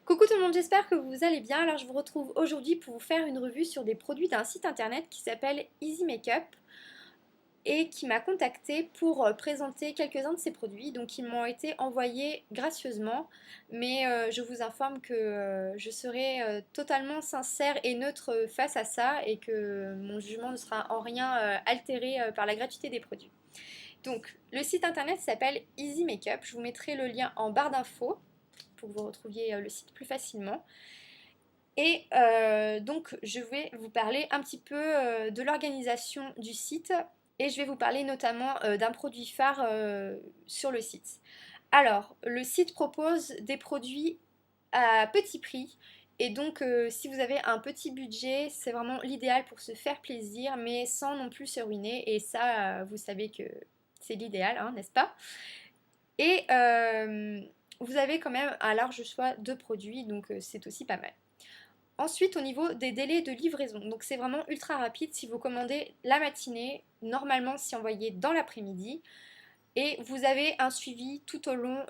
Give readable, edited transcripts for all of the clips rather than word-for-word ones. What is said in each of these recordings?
Coucou tout le monde, j'espère que vous allez bien. Alors je vous retrouve aujourd'hui pour vous faire une revue sur des produits d'un site internet qui s'appelle Easy Makeup et qui m'a contacté pour présenter quelques-uns de ces produits. Donc ils m'ont été envoyés gracieusement, mais je vous informe que je serai totalement sincère et neutre face à ça et que mon jugement ne sera en rien altéré par la gratuité des produits. Donc le site internet s'appelle Easy Makeup, je vous mettrai le lien en barre d'infos pour que vous retrouviez le site plus facilement. Et donc je vais vous parler un petit peu de l'organisation du site et je vais vous parler notamment d'un produit phare sur le site. Alors, le site propose des produits à petit prix et donc si vous avez un petit budget, c'est vraiment l'idéal pour se faire plaisir mais sans non plus se ruiner et ça, vous savez que c'est l'idéal, hein, n'est-ce pas? Et vous avez quand même un large choix de produits donc c'est aussi pas mal. Ensuite, au niveau des délais de livraison, donc c'est vraiment ultra rapide. Si vous commandez la matinée, normalement c'est envoyé dans l'après-midi. Et vous avez un suivi tout au long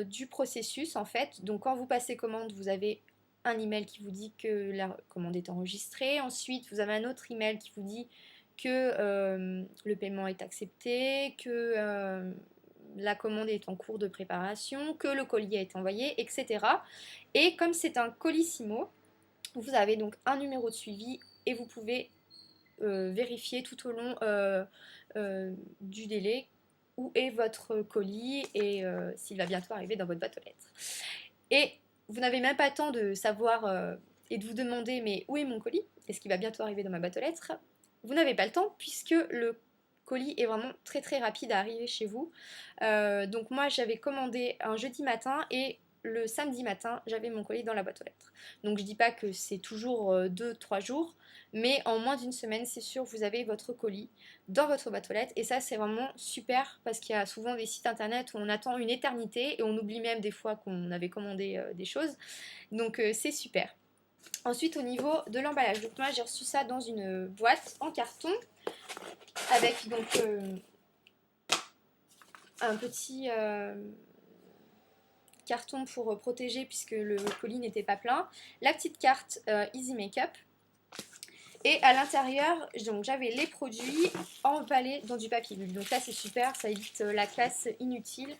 du processus en fait. Donc quand vous passez commande, vous avez un email qui vous dit que la commande est enregistrée. Ensuite, vous avez un autre email qui vous dit que le paiement est accepté, que la commande est en cours de préparation, que le colis a été envoyé, etc. Et comme c'est un colissimo, vous avez donc un numéro de suivi et vous pouvez vérifier tout au long du délai où est votre colis et s'il va bientôt arriver dans votre boîte aux lettres. Et vous n'avez même pas le temps de savoir et de vous demander mais où est mon colis? Est-ce qu'il va bientôt arriver dans ma boîte aux lettres? Vous n'avez pas le temps puisque le colis est vraiment très très rapide à arriver chez vous. Donc moi j'avais commandé un jeudi matin et le samedi matin j'avais mon colis dans la boîte aux lettres. Donc je dis pas que c'est toujours 2-3 jours, mais en moins d'une semaine c'est sûr vous avez votre colis dans votre boîte aux lettres et ça c'est vraiment super parce qu'il y a souvent des sites internet où on attend une éternité et on oublie même des fois qu'on avait commandé des choses. Donc c'est super. Ensuite au niveau de l'emballage, donc moi j'ai reçu ça dans une boîte en carton avec donc un petit carton pour protéger puisque le colis n'était pas plein, la petite carte Easy Makeup et à l'intérieur donc j'avais les produits emballés dans du papier bulle. Donc là c'est super, ça évite la casse inutile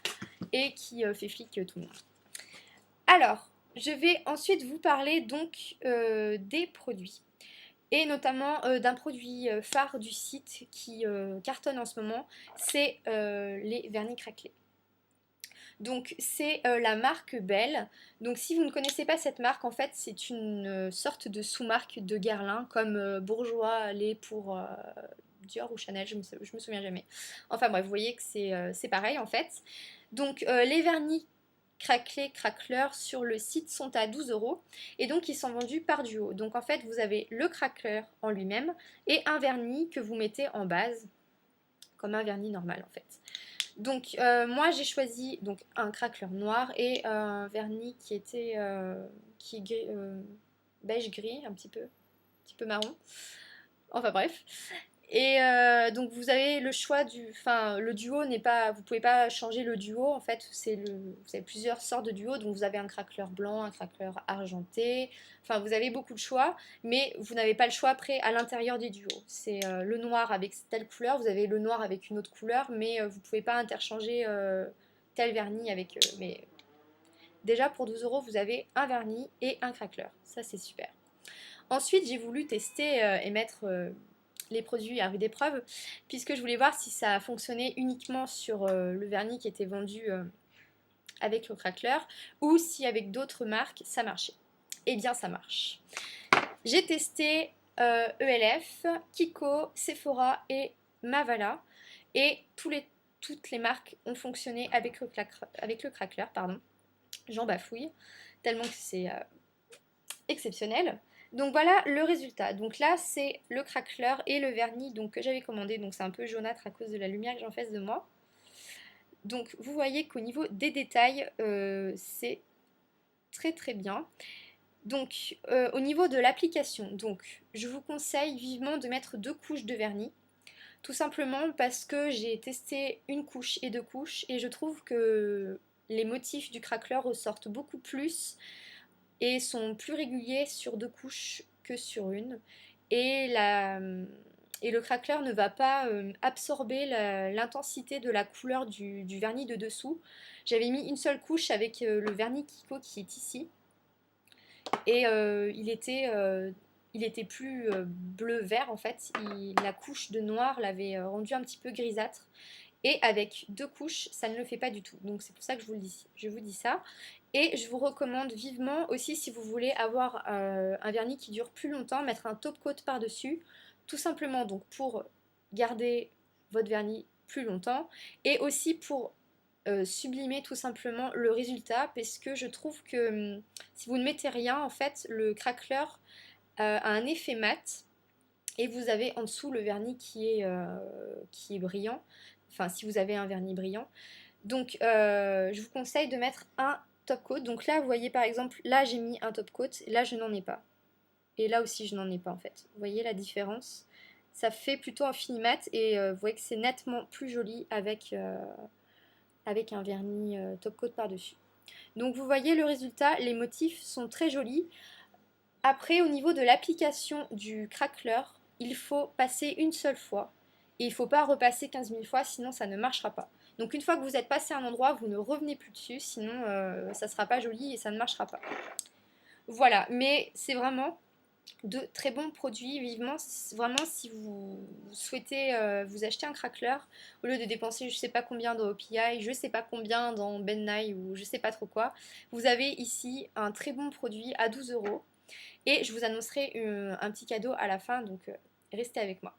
et qui fait flic tout le monde. Alors je vais ensuite vous parler donc des produits et notamment d'un produit phare du site qui cartonne en ce moment, c'est les vernis craquelés. Donc c'est la marque Belle. Donc si vous ne connaissez pas cette marque, en fait c'est une sorte de sous-marque de Guerlain, comme Bourjois l'est pour Dior ou Chanel, je me souviens jamais. Enfin bref, vous voyez que c'est pareil en fait. Donc les vernis craquelés, craqueleurs sur le site sont à 12 € et donc ils sont vendus par duo. Donc en fait vous avez le craqueleur en lui-même et un vernis que vous mettez en base, comme un vernis normal en fait. Donc moi j'ai choisi donc un craqueleur noir et un vernis qui était qui est beige gris un petit peu marron. Enfin bref. Et donc vous avez le choix enfin le duo n'est pas, vous pouvez pas changer le duo en fait, vous avez plusieurs sortes de duos, donc vous avez un craqueleur blanc, un craqueleur argenté, enfin vous avez beaucoup de choix, mais vous n'avez pas le choix après à l'intérieur des duos. C'est le noir avec telle couleur, vous avez le noir avec une autre couleur, mais vous pouvez pas interchanger tel vernis avec mais déjà pour 12 € vous avez un vernis et un craqueleur, ça c'est super. Ensuite j'ai voulu tester et mettre les produits à rude épreuve, puisque je voulais voir si ça fonctionnait uniquement sur le vernis qui était vendu avec le craqueleur, ou si avec d'autres marques ça marchait. Eh bien ça marche. J'ai testé ELF, Kiko, Sephora et Mavala, et toutes les marques ont fonctionné avec le craqueleur, pardon. J'en bafouille, tellement que c'est exceptionnel. Donc voilà le résultat. Donc là c'est le craqueleur et le vernis donc, que j'avais commandé. Donc c'est un peu jaunâtre à cause de la lumière que j'ai en face de moi. Donc vous voyez qu'au niveau des détails c'est très très bien. Donc au niveau de l'application, donc je vous conseille vivement de mettre 2 couches de vernis. Tout simplement parce que j'ai testé une couche et 2 couches et je trouve que les motifs du craqueleur ressortent beaucoup plus et sont plus réguliers sur 2 couches que sur une. Et le craqueleur ne va pas absorber l'intensité de la couleur du vernis de dessous. J'avais mis une seule couche avec le vernis Kiko qui est ici. Et il était plus bleu-vert en fait. La couche de noir l'avait rendu un petit peu grisâtre. Et avec 2 couches, ça ne le fait pas du tout. Donc c'est pour ça que je vous dis ça. Et je vous recommande vivement aussi, si vous voulez avoir un vernis qui dure plus longtemps, mettre un top coat par-dessus. Tout simplement donc pour garder votre vernis plus longtemps. Et aussi pour sublimer tout simplement le résultat. Parce que je trouve que si vous ne mettez rien, en fait, le craqueleur a un effet mat. Et vous avez en dessous le vernis qui est brillant. Enfin, si vous avez un vernis brillant. Donc, je vous conseille de mettre un top coat. Donc là, vous voyez par exemple, là j'ai mis un top coat. Là, je n'en ai pas. Et là aussi, je n'en ai pas en fait. Vous voyez la différence? Ça fait plutôt un fini mat. Et vous voyez que c'est nettement plus joli avec un vernis top coat par-dessus. Donc, vous voyez le résultat. Les motifs sont très jolis. Après, au niveau de l'application du craqueleur, il faut passer une seule fois. Et il ne faut pas repasser 15 000 fois, sinon ça ne marchera pas. Donc une fois que vous êtes passé à un endroit, vous ne revenez plus dessus, sinon ça ne sera pas joli et ça ne marchera pas. Voilà, mais c'est vraiment de très bons produits. Vivement, vraiment, si vous souhaitez vous acheter un craqueleur, au lieu de dépenser je ne sais pas combien dans OPI, je ne sais pas combien dans Ben Nye ou je ne sais pas trop quoi, vous avez ici un très bon produit à 12 euros. Et je vous annoncerai un petit cadeau à la fin, donc restez avec moi.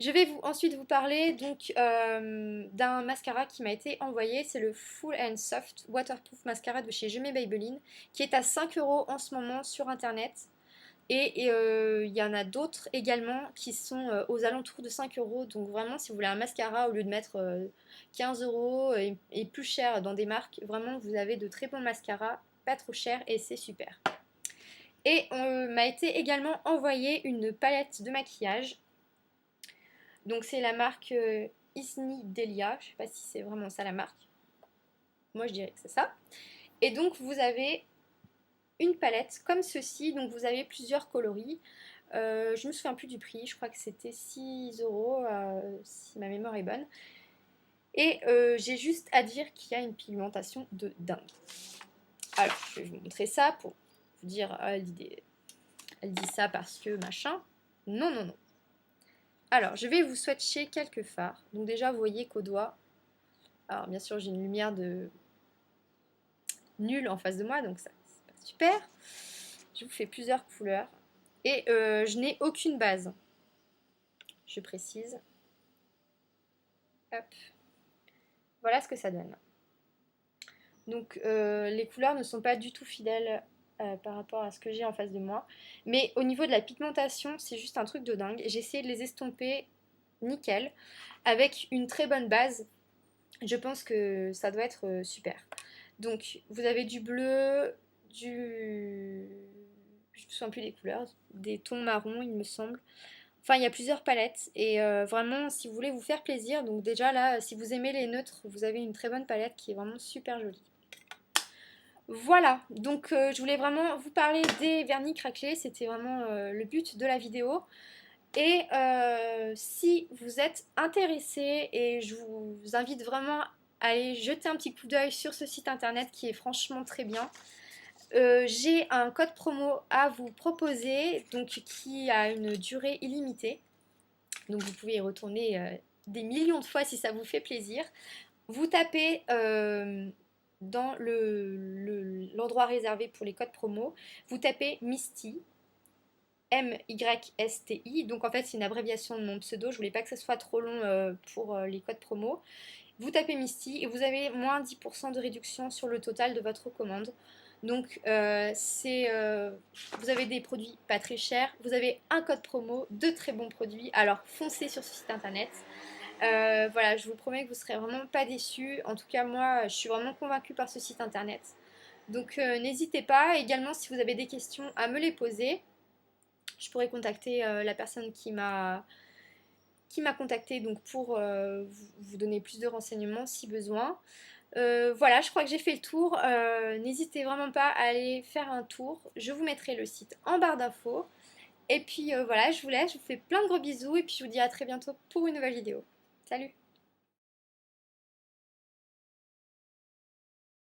Je vais ensuite vous parler donc d'un mascara qui m'a été envoyé. C'est le Full and Soft Waterproof Mascara de chez Je mets Maybelline, qui est à 5 euros en ce moment sur internet. Et il y en a d'autres également qui sont aux alentours de 5 euros. Donc vraiment, si vous voulez un mascara, au lieu de mettre 15 euros et plus cher dans des marques, vraiment vous avez de très bons mascaras, pas trop chers et c'est super. Et on m'a été également envoyé une palette de maquillage. Donc c'est la marque Isni Delia. Je ne sais pas si c'est vraiment ça la marque. Moi je dirais que c'est ça. Et donc vous avez une palette comme ceci. Donc vous avez plusieurs coloris. Je me souviens plus du prix. Je crois que c'était 6 euros si ma mémoire est bonne. Et j'ai juste à dire qu'il y a une pigmentation de dingue. Alors je vais vous montrer ça pour vous dire l'idée. Elle dit ça parce que machin. Non, non, non. Alors, je vais vous swatcher quelques fards. Donc déjà, vous voyez qu'au doigt, alors bien sûr, j'ai une lumière de nulle en face de moi, donc ça, c'est pas super. Je vous fais plusieurs couleurs. Et je n'ai aucune base. Je précise. Hop. Voilà ce que ça donne. Donc, les couleurs ne sont pas du tout fidèles par rapport à ce que j'ai en face de moi. Mais au niveau de la pigmentation, c'est juste un truc de dingue. J'ai essayé de les estomper nickel, avec une très bonne base. Je pense que ça doit être super. Donc, vous avez du bleu, je ne me souviens plus des couleurs, des tons marrons, il me semble. Enfin, il y a plusieurs palettes et vraiment, si vous voulez vous faire plaisir, donc déjà là, si vous aimez les neutres, vous avez une très bonne palette qui est vraiment super jolie. Voilà, donc je voulais vraiment vous parler des vernis craquelés, c'était vraiment le but de la vidéo. Et si vous êtes intéressé, et je vous invite vraiment à aller jeter un petit coup d'œil sur ce site internet qui est franchement très bien. J'ai un code promo à vous proposer, donc qui a une durée illimitée. Donc vous pouvez y retourner des millions de fois si ça vous fait plaisir. Vous tapez dans l'endroit réservé pour les codes promo, vous tapez Misty, MYSTI, donc en fait c'est une abréviation de mon pseudo, je voulais pas que ce soit trop long pour les codes promo. Vous tapez Misty et vous avez moins 10% de réduction sur le total de votre commande. Donc vous avez des produits pas très chers, vous avez un code promo, de très bons produits, alors foncez sur ce site internet. Voilà, je vous promets que vous serez vraiment pas déçus. En tout cas moi je suis vraiment convaincue par ce site internet. Donc n'hésitez pas, également si vous avez des questions à me les poser. Je pourrais contacter la personne qui m'a contacté donc pour vous donner plus de renseignements si besoin. Voilà, je crois que j'ai fait le tour. N'hésitez vraiment pas à aller faire un tour. Je vous mettrai le site en barre d'infos. Et puis voilà, je vous laisse, je vous fais plein de gros bisous et puis je vous dis à très bientôt pour une nouvelle vidéo. Salut!